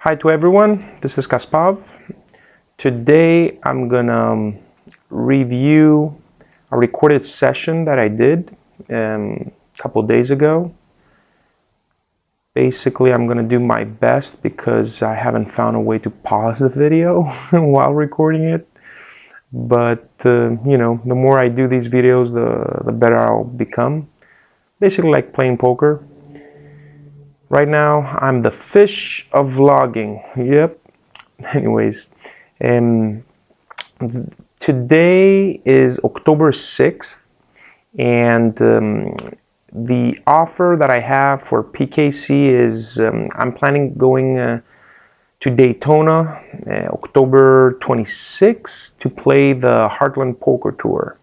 Hi to everyone, this is Kasspav. Today I'm gonna review a recorded session that I did a couple days ago. Basically, I'm gonna do my best because I haven't found a way to pause the video while recording it. But the more I do these videos, the better I'll become. Basically like playing poker. Right now, I'm the fish of vlogging. Yep. Anyways, today is October 6th, and the offer that I have for PKC is I'm planning going to Daytona October 26th to play the Heartland Poker Tour.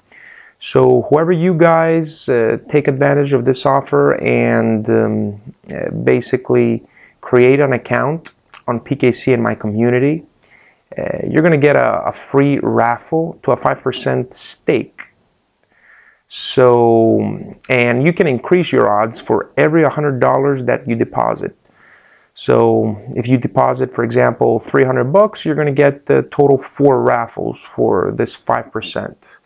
So whoever you guys take advantage of this offer and basically create an account on PKC in my community, you're going to get a free raffle to a 5% stake. So, and you can increase your odds for every $100 that you deposit. So if you deposit, for example, $300, you're going to get the total 4 raffles for this 5%.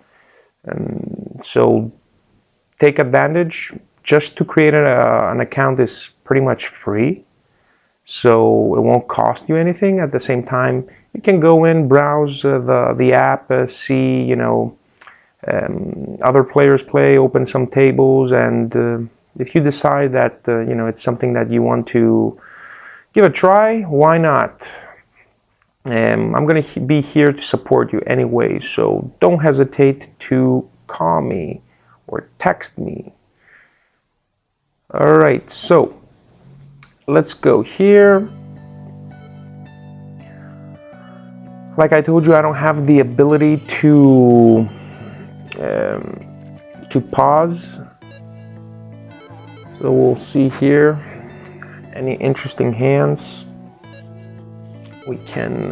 So take advantage. Just to create an account is pretty much free, so it won't cost you anything. At the same time, you can go in, browse the app, see other players play, open some tables, and if you decide that it's something that you want to give a try, why not? I'm going to be here to support you anyway, so don't hesitate to call me or text me. Alright, so let's go here. Like I told you, I don't have the ability to pause. So we'll see here any interesting hands. We can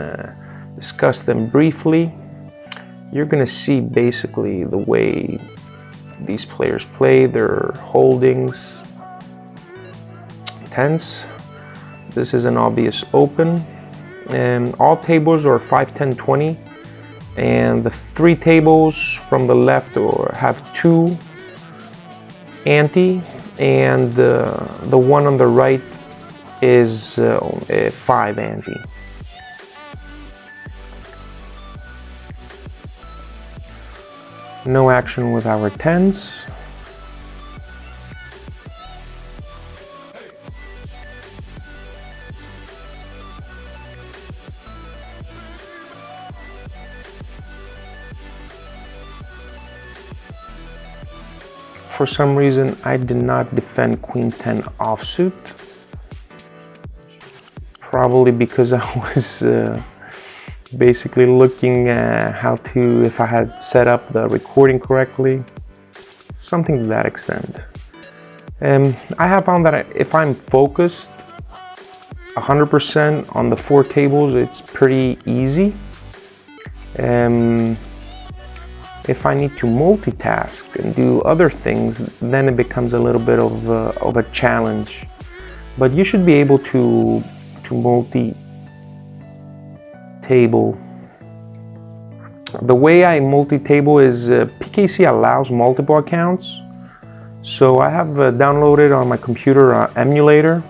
discuss them briefly. You're going to see basically the way these players play, their holdings. Tens. This is an obvious open. And all tables are 5, 10, 20. And the 3 tables from the left have 2 ante, and the one on the right is 5 ante. No action with our 10s. For some reason, I did not defend Queen 10 offsuit. Probably because I was basically looking at if I had set up the recording correctly, something to that extent. I have found that if I'm focused 100% on the 4 tables, it's pretty easy. If I need to multitask and do other things, then it becomes a little bit of a challenge. But you should be able to multi-table. The way I multi-table is PKC allows multiple accounts. So I have downloaded on my computer an emulator,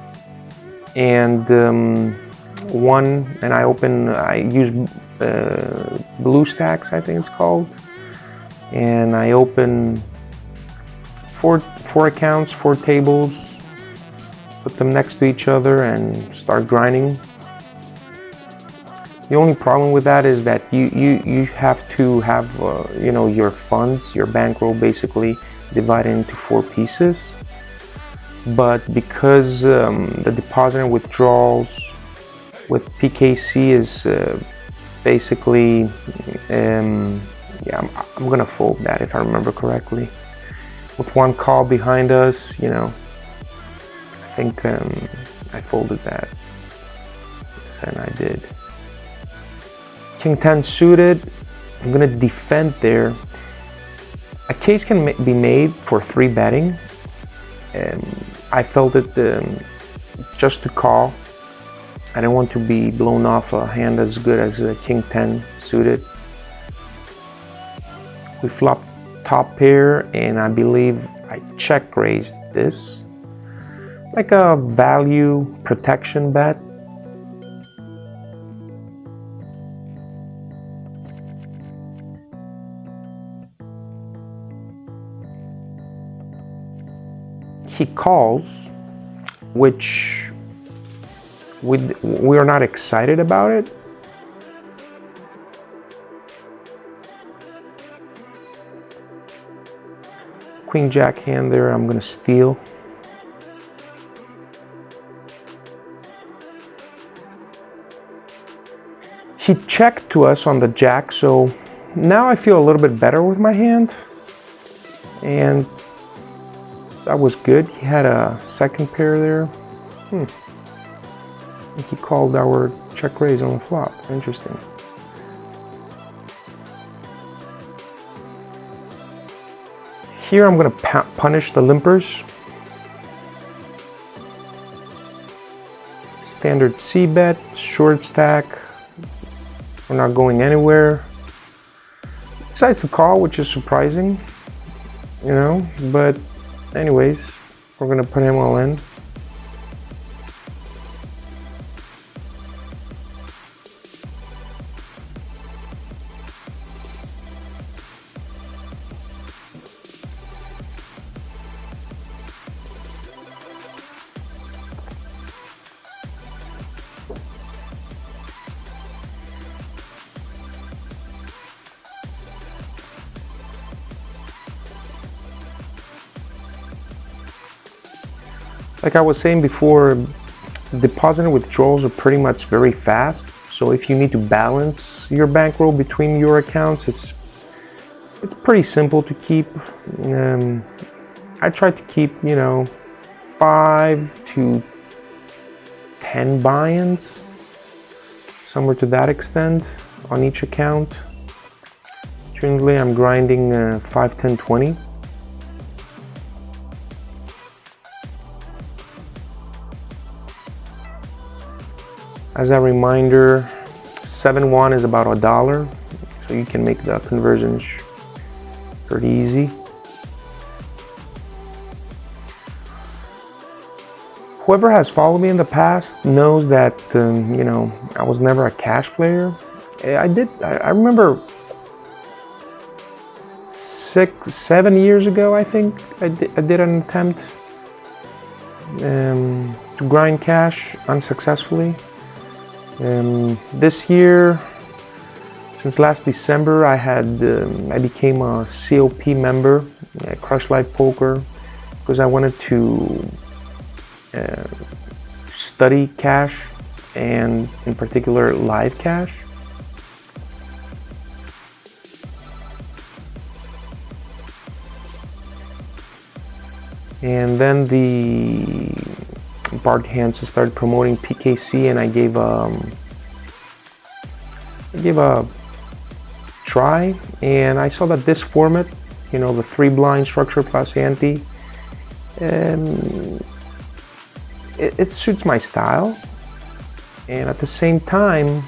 and I use BlueStacks, I think it's called. And I open four accounts, 4 tables, put them next to each other and start grinding. The only problem with that is that you have to have your funds, your bankroll basically divided into 4 pieces. But because the deposit and withdrawals with PKC is basically I'm gonna fold that if I remember correctly. With 1 call behind us, I think I folded that. Yes, and I did. King 10 suited. I'm gonna defend there. A case can be made for 3 betting. I felt it just to call. I didn't want to be blown off a hand as good as a King 10 suited. We flopped top pair, and I believe I check raised this, like a value protection bet. He calls, which we are not excited about it. Queen Jack hand there, I'm gonna steal. He checked to us on the Jack, so now I feel a little bit better with my hand, and that was good. He had a second pair there. He called our check raise on the flop. Interesting. Here I'm going to punish the limpers. Standard C bet, short stack. We're not going anywhere. Decides to call, which is surprising, you know, but anyways, we're going to put him all in. Like I was saying before, deposit and withdrawals are pretty much very fast. So if you need to balance your bankroll between your accounts, it's pretty simple to keep. I try to keep, you know, 5 to 10 buy-ins, somewhere to that extent on each account. Currently I'm grinding 5, 10, 20. As a reminder, 7-1 is about $1, so you can make the conversions pretty easy. Whoever has followed me in the past knows that you know, I was never a cash player. I remember 6, 7 years ago, I think I did an attempt to grind cash unsuccessfully. This year, since last December, I became a COP member at Crush Live Poker because I wanted to study cash, and in particular live cash. And then the Bart Hansen started promoting PKC, and I gave a try, and I saw that this format, you know, the 3 blind structure plus ante, it suits my style, and at the same time,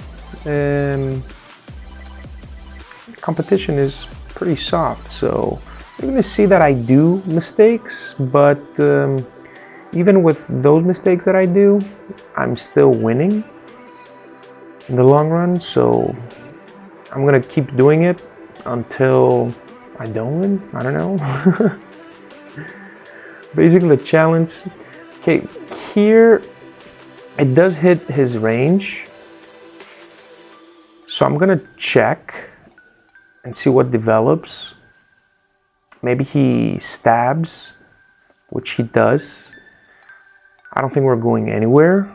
competition is pretty soft. So you're gonna see that I do mistakes, but even with those mistakes that I do, I'm still winning in the long run. So I'm gonna keep doing it until I don't win. I don't know. Basically the challenge. Okay, here it does hit his range, so I'm gonna check and see what develops. Maybe he stabs, which he does. I don't think we're going anywhere.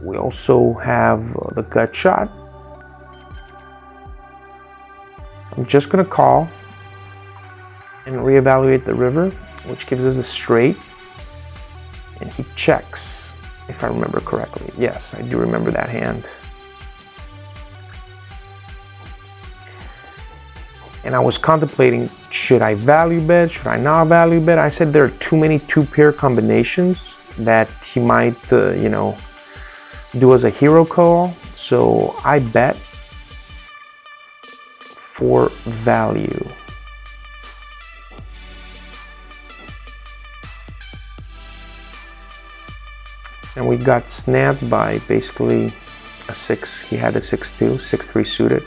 We also have the gut shot. I'm just gonna call and reevaluate the river, which gives us a straight, and he checks, if I remember correctly. Yes, I do remember that hand. And I was contemplating, should I value bet, should I not value bet? I said there are too many 2-pair combinations that he might, you know, do as a hero call, so I bet for value. And we got snapped by basically a 6. He had a 6-2, 6-3 suited.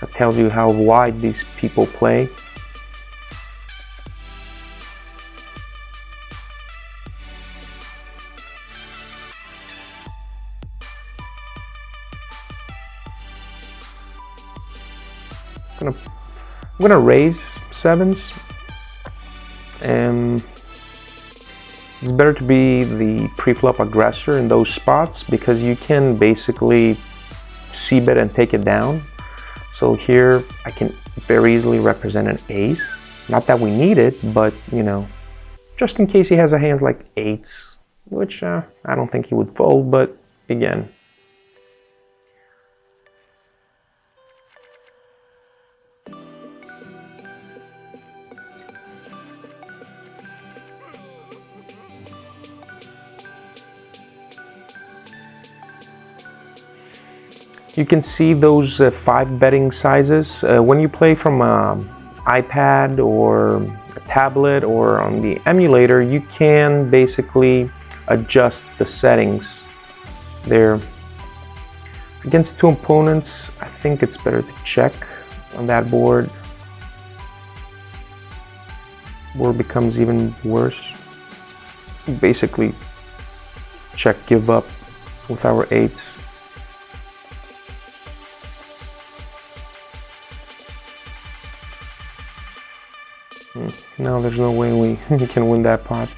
That tells you how wide these people play. I'm gonna raise 7s. It's better to be the pre-flop aggressor in those spots because you can basically c-bet and take it down. So here I can very easily represent an ace. Not that we need it, but you know, just in case he has a hand like 8s, which I don't think he would fold, but again. You can see those 5 betting sizes. When you play from an iPad or a tablet or on the emulator, you can basically adjust the settings there. Against 2 opponents, I think it's better to check on that board. Board becomes even worse. Basically, check, give up with our 8s. No, there's no way we can win that pot.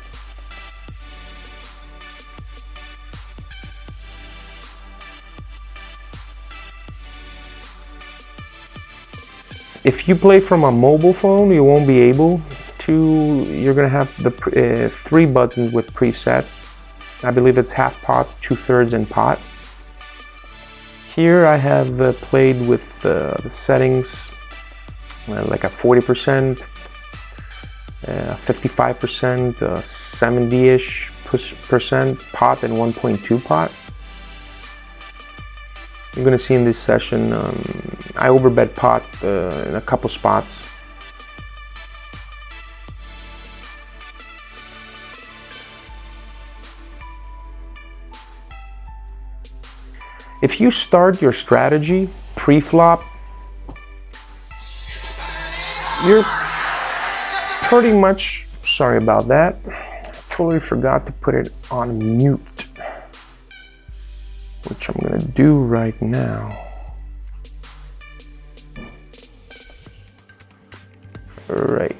If you play from a mobile phone, you won't be able to. You're gonna have the 3 buttons with preset. I believe it's half pot, 2/3, and pot. Here I have played with the settings like a 40%. 55%, 70-ish percent pot and 1.2 pot. You're gonna see in this session I overbet pot in a couple spots. If you start your strategy pre-flop, you're pretty much, sorry about that, totally forgot to put it on mute, which I'm gonna do right now. Right.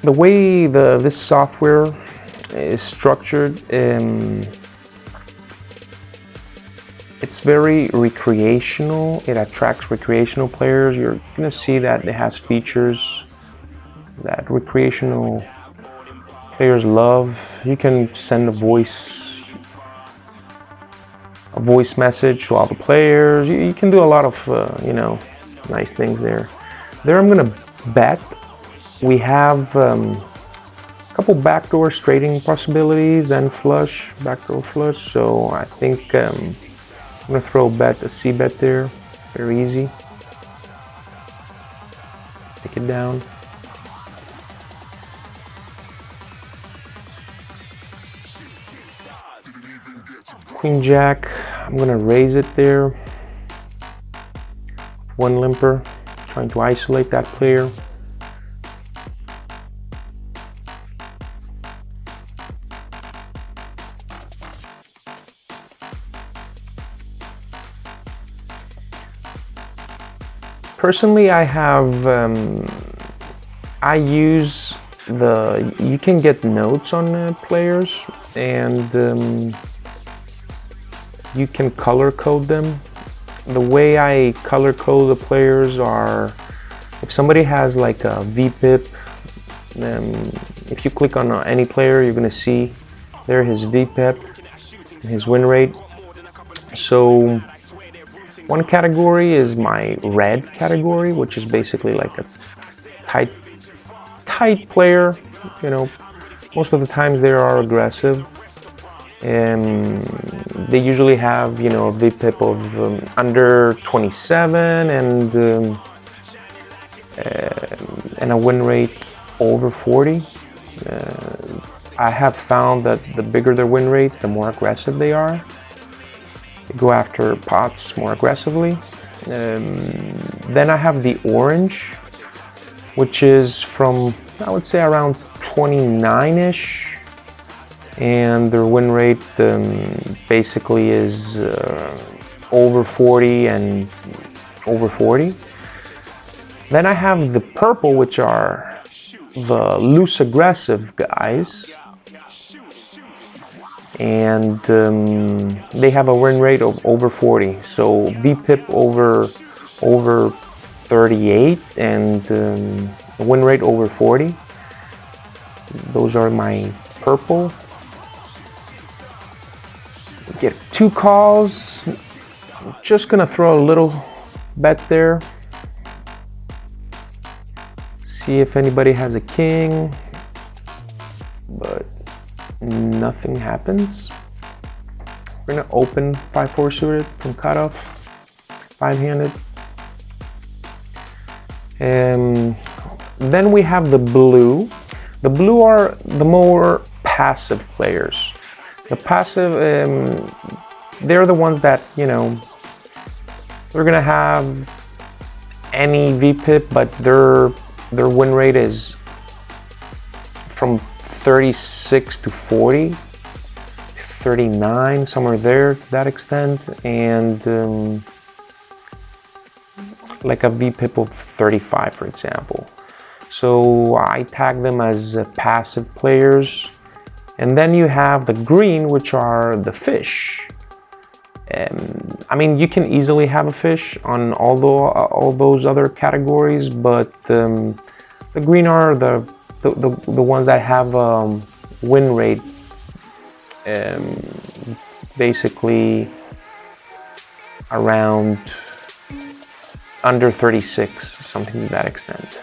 The way this software is structured, it's very recreational. It attracts recreational players. You're gonna see that it has features that recreational players love. You can send a voice message to all the players. You can do a lot of you know, nice things there. There I'm gonna bet. We have a couple backdoor straighting possibilities and flush, backdoor flush. So I think I'm gonna throw a c-bet there, very easy. Take it down. Queen Jack, I'm gonna raise it there. 1 limper, trying to isolate that player. Personally, I have, I use you can get notes on players, and you can color code them. The way I color code the players are, if somebody has like a VPIP, if you click on any player, you're gonna see there his VPIP, his win rate. So one category is my red category, which is basically like a tight player. You know, most of the times they are aggressive, and they usually have, you know, a VPIP of under 27 and a win rate over 40. I have found that the bigger their win rate, the more aggressive they are. They go after pots more aggressively. Then I have the orange, which is from, I would say, around 29-ish, and their win rate basically is over 40 and over 40. Then I have the purple, which are the loose aggressive guys, and they have a win rate of over 40, so VPIP over 38 and a win rate over 40. Those are my purple. Get 2 calls. I'm just gonna throw a little bet there. See if anybody has a king, but nothing happens. We're gonna open 5-4 suited from cutoff, 5-handed. And then we have the blue. The blue are the more passive players. The passive, they're the ones that, you know, they're gonna have any VPIP, but their win rate is from 36 to 40, 39, somewhere there to that extent, and like a VPIP of 35, for example. So I tag them as passive players. And then you have the green, which are the fish. I mean, you can easily have a fish on all those other categories, but the green are the ones that have win rate basically around under 36, something to that extent.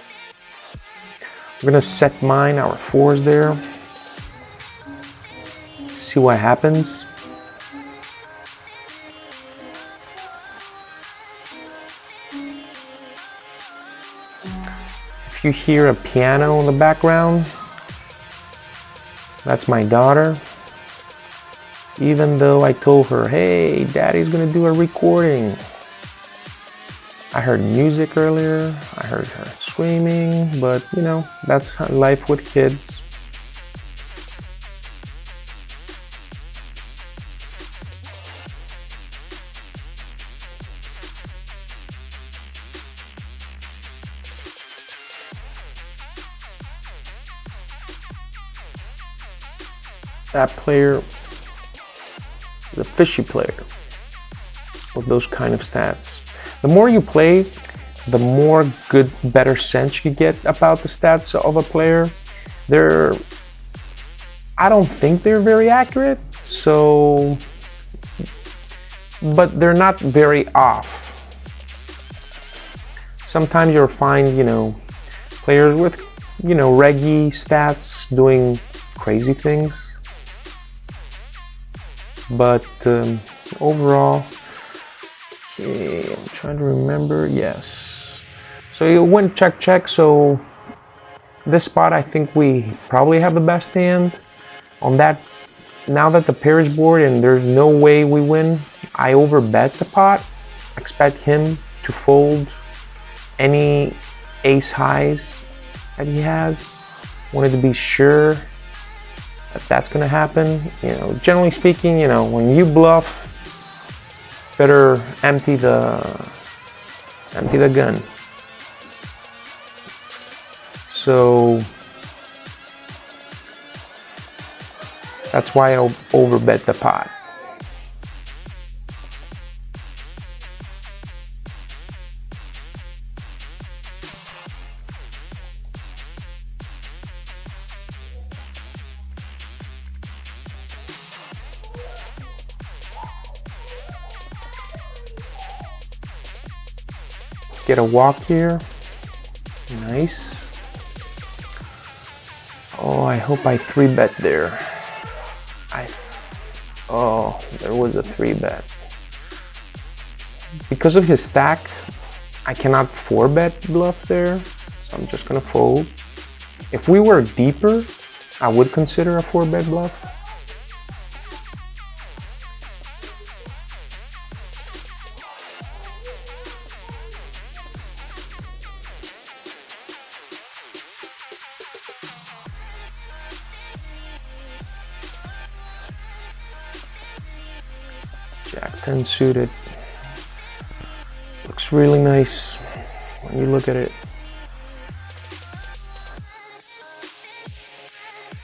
We're gonna set mine, our 4s there. See what happens. If you hear a piano in the background, that's my daughter. Even though I told her, hey, daddy's gonna do a recording. I heard music earlier, I heard her screaming, but you know, that's life with kids. That player is a fishy player with those kind of stats. The more you play, the more better sense you get about the stats of a player. I don't think they're very accurate, so, but they're not very off. Sometimes you'll find, you know, players with, you know, reggy stats doing crazy things. But overall, okay, I'm trying to remember, yes. So you went check. So this spot, I think we probably have the best hand. On that, now that the pair is board and there's no way we win, I overbet the pot. Expect him to fold any ace highs that he has. Wanted to be sure that's gonna happen. You know, generally speaking, you know, when you bluff, better empty the gun. So that's why I overbet the pot. get a walk here. Nice. Oh, I hope I 3-bet there. Oh, there was a 3-bet. Because of his stack, I cannot 4-bet bluff there, so I'm just gonna fold. If we were deeper, I would consider a 4-bet bluff. Jack 10 suited. Looks really nice when you look at it.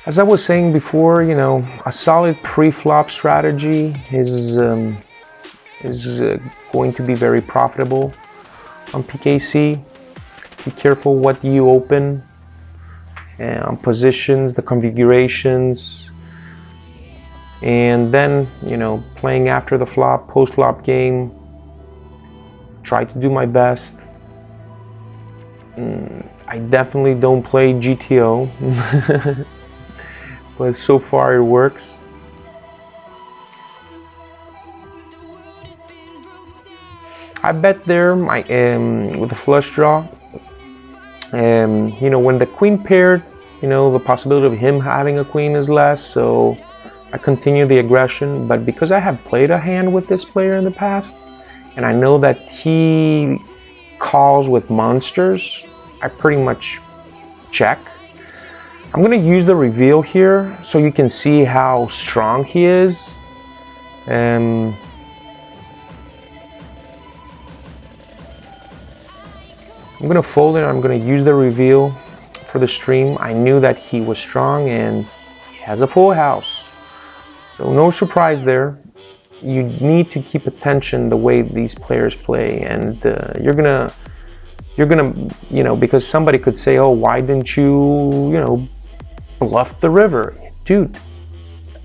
As I was saying before, you know, a solid pre-flop strategy is going to be very profitable on PKC. Be careful what you open and positions, the configurations, and then, you know, playing after the flop, post-flop game. Try to do my best. I definitely don't play GTO. But so far it works. I bet there with a flush draw. You know, when the queen paired, you know, the possibility of him having a queen is less, so I continue the aggression. But because I have played a hand with this player in the past, and I know that he calls with monsters, I pretty much check. I'm gonna use the reveal here so you can see how strong he is. I'm gonna fold it. I'm gonna use the reveal for the stream. I knew that he was strong and he has a full house, so no surprise there. You need to keep attention the way these players play, and you're gonna, you know, because somebody could say, oh, why didn't you, you know, bluff the river? Dude,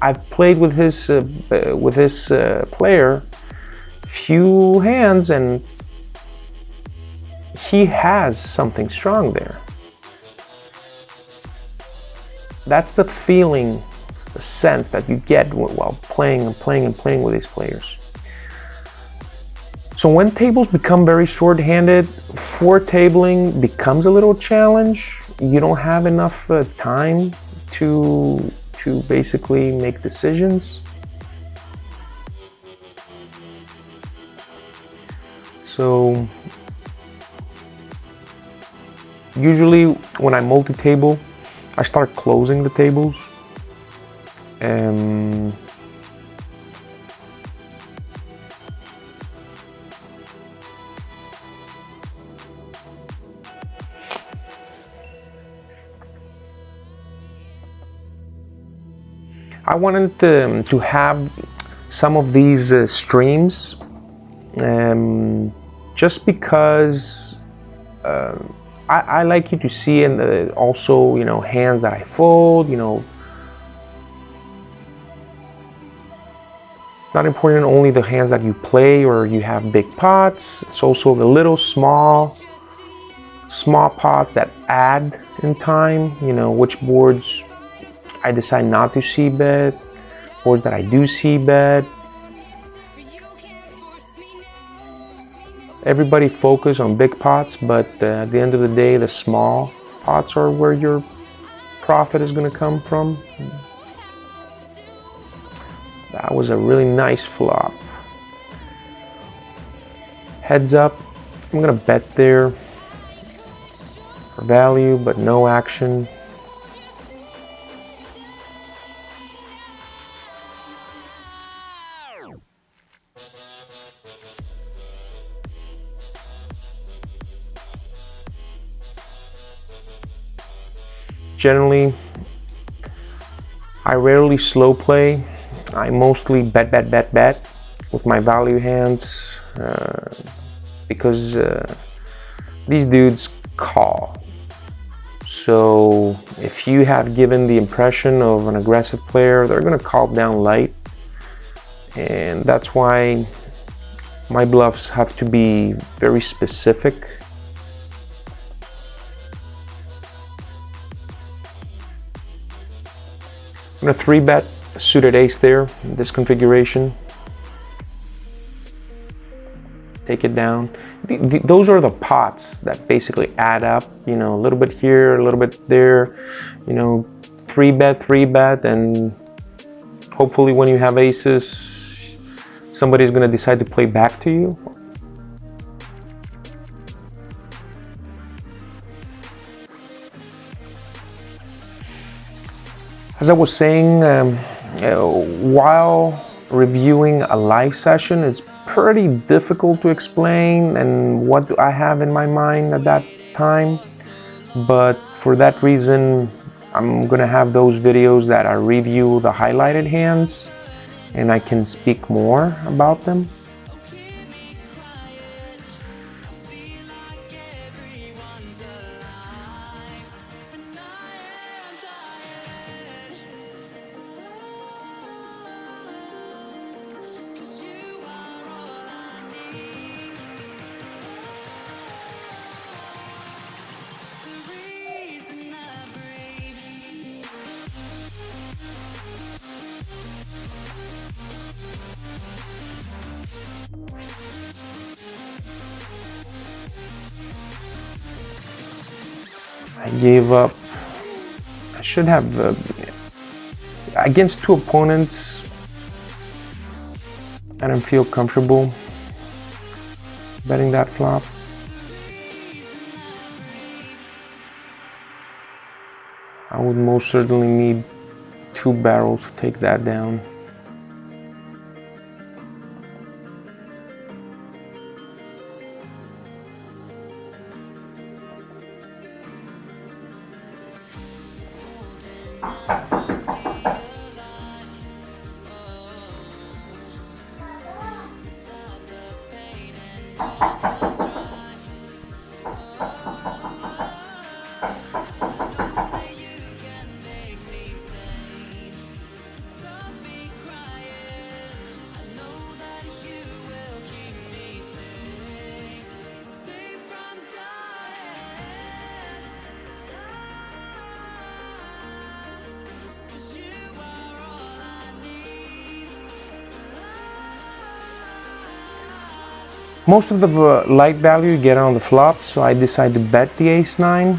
I've played with his player few hands, and he has something strong there. That's the feeling, the sense that you get while playing with these players. So when tables become very short-handed, four-tabling becomes a little challenge. You don't have enough time to basically make decisions. So usually when I multi-table, I start closing the tables. I wanted to have some of these streams just because I like you to see, and also, you know, hands that I fold. You know, it's not important only the hands that you play or you have big pots. It's also the little small pots that add in time. You know, which boards I decide not to see bet, boards that I do see bet. Everybody focus on big pots, but at the end of the day, the small pots are where your profit is going to come from. That was a really nice flop. Heads up, I'm going to bet there for value, but no action. Generally, I rarely slow play. I mostly bet with my value hands because these dudes call. So if you have given the impression of an aggressive player, they're gonna call down light, and that's why My bluffs have to be very specific. I'm gonna 3-bet suited ace there in this configuration. Take it down. Those are the pots that basically add up, you know, a little bit here, a little bit there, you know, 3-bet, and hopefully when you have aces, somebody's gonna decide to play back to you. As I was saying, while reviewing a live session, it's pretty difficult to explain and what do I have in my mind at that time. But for that reason, I'm gonna have those videos that I review the highlighted hands and I can speak more about them. I gave up. I should have, against two opponents, I don't feel comfortable betting that flop. I would most certainly need 2 barrels to take that down. Most of the light value you get on the flop, so I decide to bet the ace-9.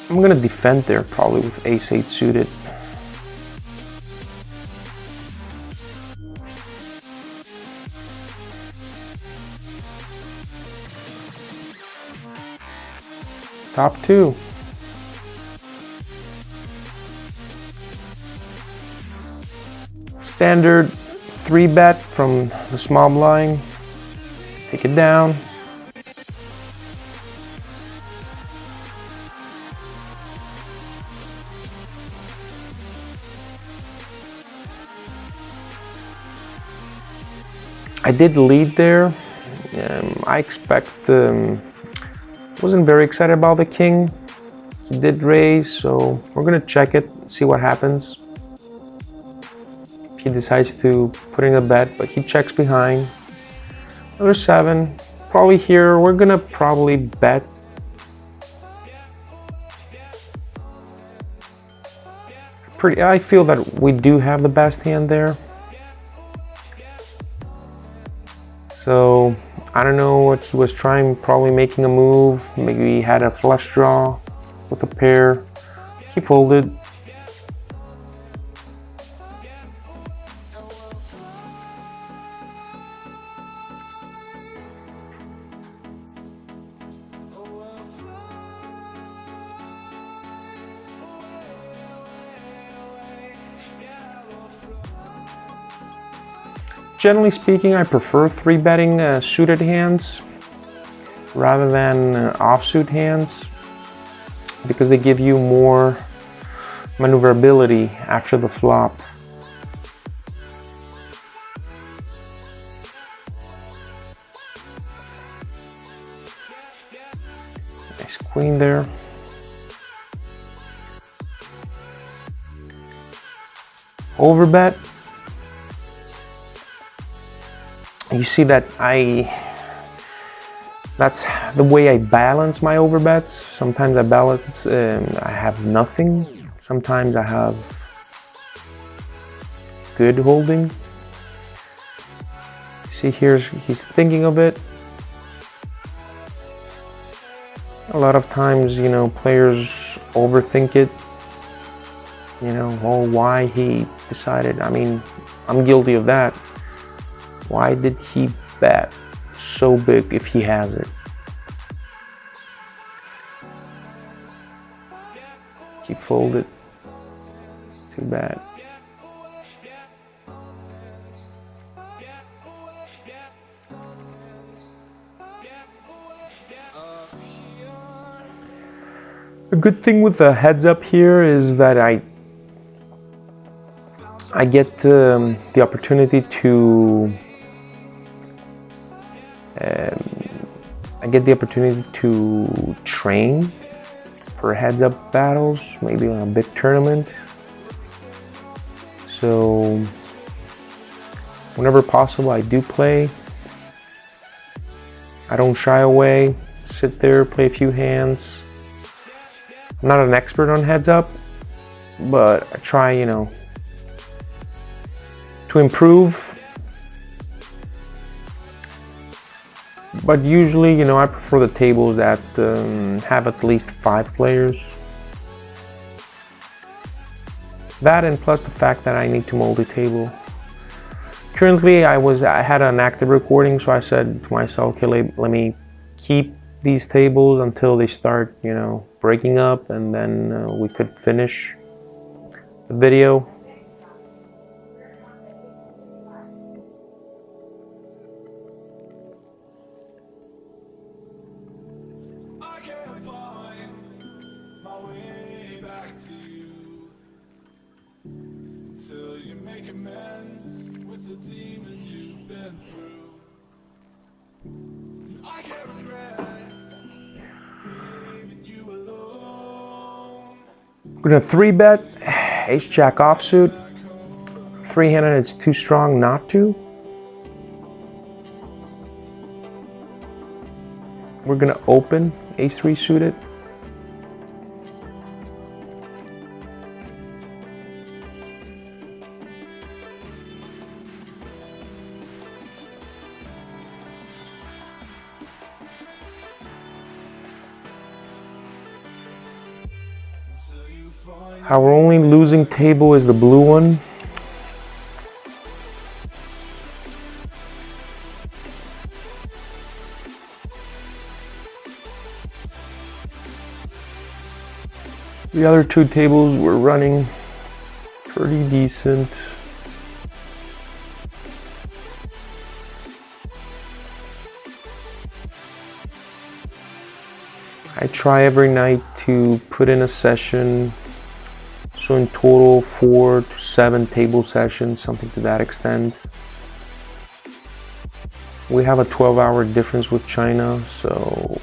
I'm gonna defend there probably with ace-8 suited. Top 2. Standard 3-bet from the small blind. Take it down. I did lead there. I wasn't very excited about the king. He did raise, so we're gonna check it, see what happens. He decides to put in a bet, but he checks behind. Another 7. Probably here, we're gonna probably bet. I feel that we do have the best hand there. So I don't know what he was trying, probably making a move. Maybe he had a flush draw with a pair. He folded. Generally speaking, I prefer 3-betting suited hands rather than offsuit hands because they give you more maneuverability after the flop. Nice queen there. Overbet. You see that that's the way I balance my overbets. Sometimes I balance, I have nothing. Sometimes I have good holding. See here, he's thinking of it. A lot of times, you know, players overthink it. You know, oh, why he decided. I mean, I'm guilty of that. Why did he bet so big if he has it? Keep folded. Too bad. A good thing with the heads up here is that I get the opportunity to train for heads up battles, maybe on a big tournament. So whenever possible, I do play. I don't shy away, sit there, play a few hands. I'm not an expert on heads up, but I try, you know, to improve. But usually, you know, I prefer the tables that have at least 5 players. That, and plus the fact that I need to multi-table. Currently, I had an active recording, so I said to myself, okay, let me keep these tables until they start, you know, breaking up, and then we could finish the video. We're gonna 3-bet ace-jack offsuit. 3-handed, it's too strong not to. We're gonna open ace-3 suited. Our only losing table is the blue one. The other 2 tables were running pretty decent. I try every night to put in a session. So in total, 4 to 7 table sessions, something to that extent. We have a 12-hour difference with China, so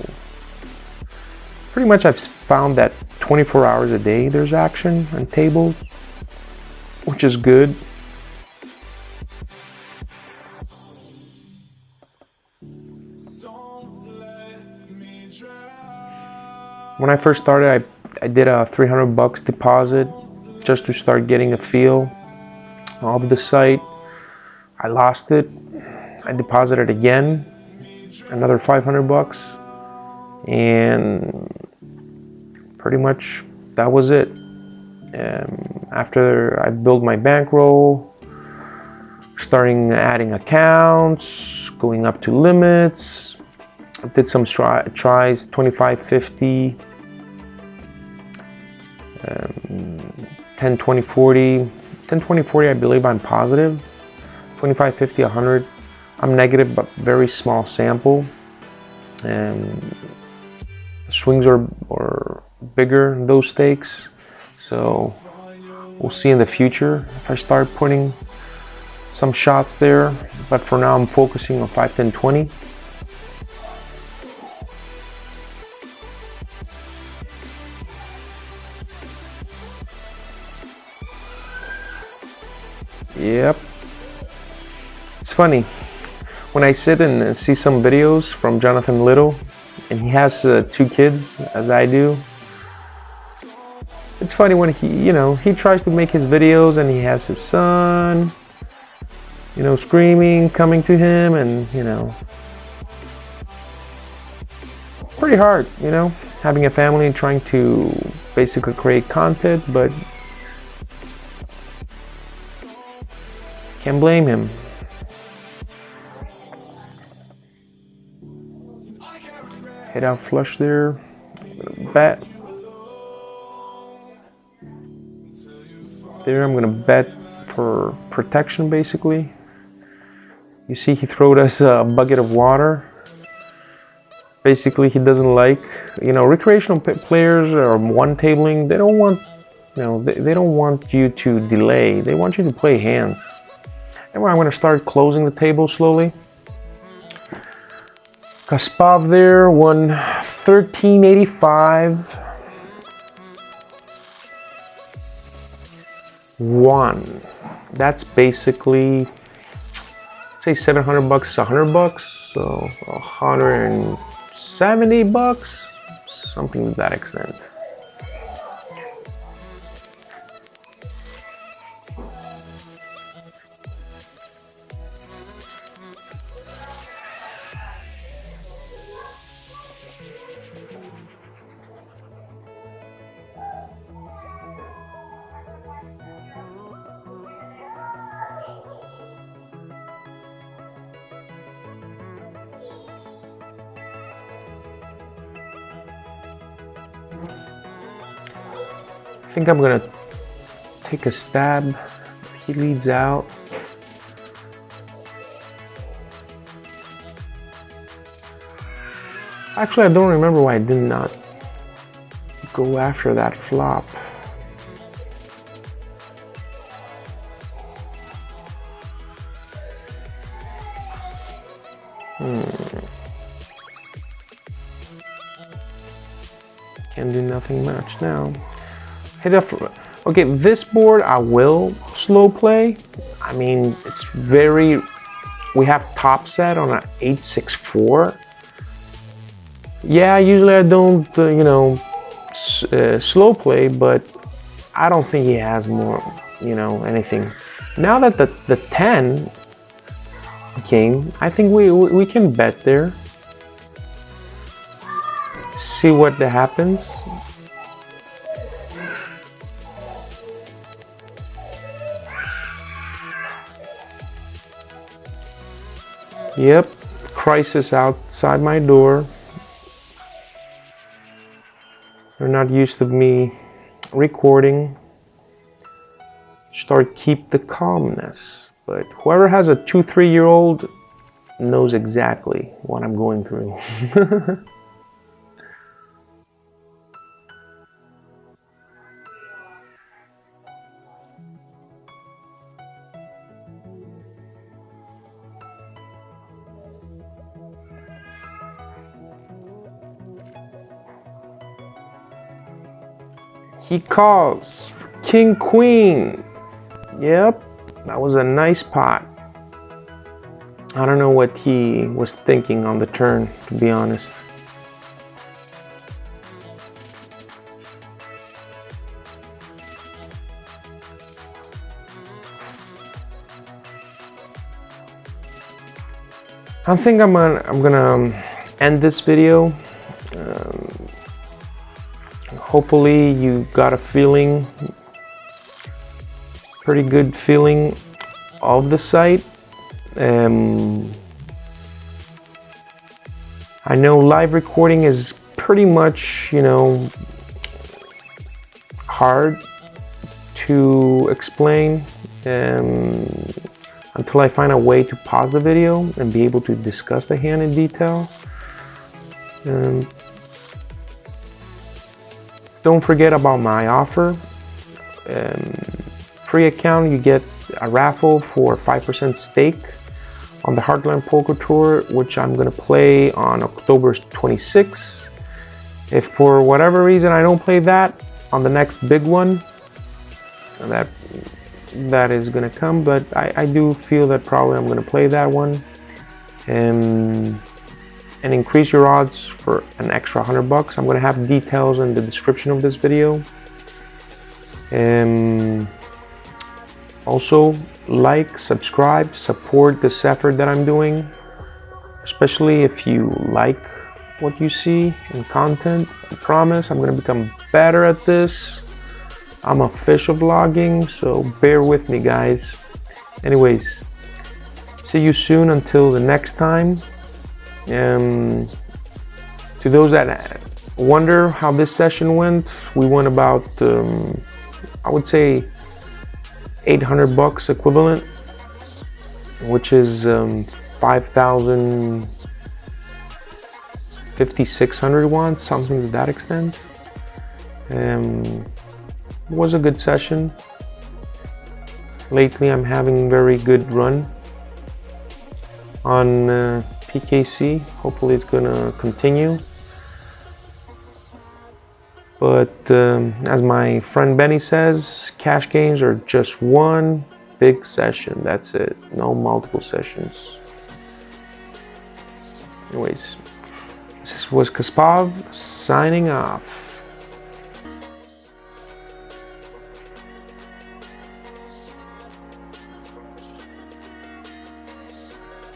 pretty much I've found that 24 hours a day there's action on tables, which is good. When I first started, I did a $300 deposit just to start getting a feel of the site. I lost it. I deposited again, another $500, and pretty much that was it. After I built my bankroll, starting adding accounts, going up to limits, I did some tries, 25, 50, 10, 20, 40. 10, 20, 40, I believe I'm positive. 25, 50, 100. I'm negative, but very small sample. And the swings are bigger in those stakes. So we'll see in the future if I start putting some shots there. But for now, I'm focusing on 5, 10, 20. Yep. It's funny when I sit and see some videos from Jonathan Little, and he has 2 kids, as I do. It's funny when he tries to make his videos and he has his son, screaming, coming to him, and pretty hard, having a family and trying to basically create content, but can't blame him. Head out flush there, bet. There, I'm gonna bet for protection basically. You see he threw us a bucket of water. Basically he doesn't like, recreational players or one tabling, they don't want, they don't want you to delay. They want you to play hands. Anyway, I'm gonna start closing the table slowly. Kasspav there, won 1385. 1. That's basically, say $700 is $100, so $170, something to that extent. I think I'm gonna take a stab. He leads out. Actually, I don't remember why I did not go after that flop. Can do nothing much now. Hit up. Okay, this board I will slow play. I mean, it's very. We have top set on an 8-6-4. Yeah, usually I don't, slow play, but I don't think he has more, anything. Now that the 10 came, I think we can bet there. See what happens. Yep, crisis outside my door. They're not used to me recording. Keep the calmness. But whoever has a 2-3-year-old knows exactly what I'm going through. He calls for King Queen. Yep, that was a nice pot. I don't know what he was thinking on the turn, to be honest. I think I'm gonna end this video. Hopefully you got a feeling, pretty good feeling of the site. I know live recording is pretty much, hard to explain until I find a way to pause the video and be able to discuss the hand in detail. Don't forget about my offer. Free account, you get a raffle for 5% stake on the Heartland Poker Tour, which I'm gonna play on October 26th. If for whatever reason I don't play that on the next big one, that that is gonna come, but I do feel that probably I'm gonna play that one and increase your odds for an extra $100. I'm gonna have details in the description of this video. Also, like, subscribe, support this effort that I'm doing, especially if you like what you see in content. I promise I'm gonna become better at this. I'm official vlogging, so bear with me, guys. Anyways, see you soon until the next time. To those that wonder how this session went, we went about I would say $800 equivalent, which is 5,000 5,600 watts, something to that extent. It was a good session. Lately I'm having very good run on PKC. Hopefully it's gonna continue. But as my friend Benny says, cash games are just one big session. That's it. No multiple sessions. Anyways, this was Kasspav signing off.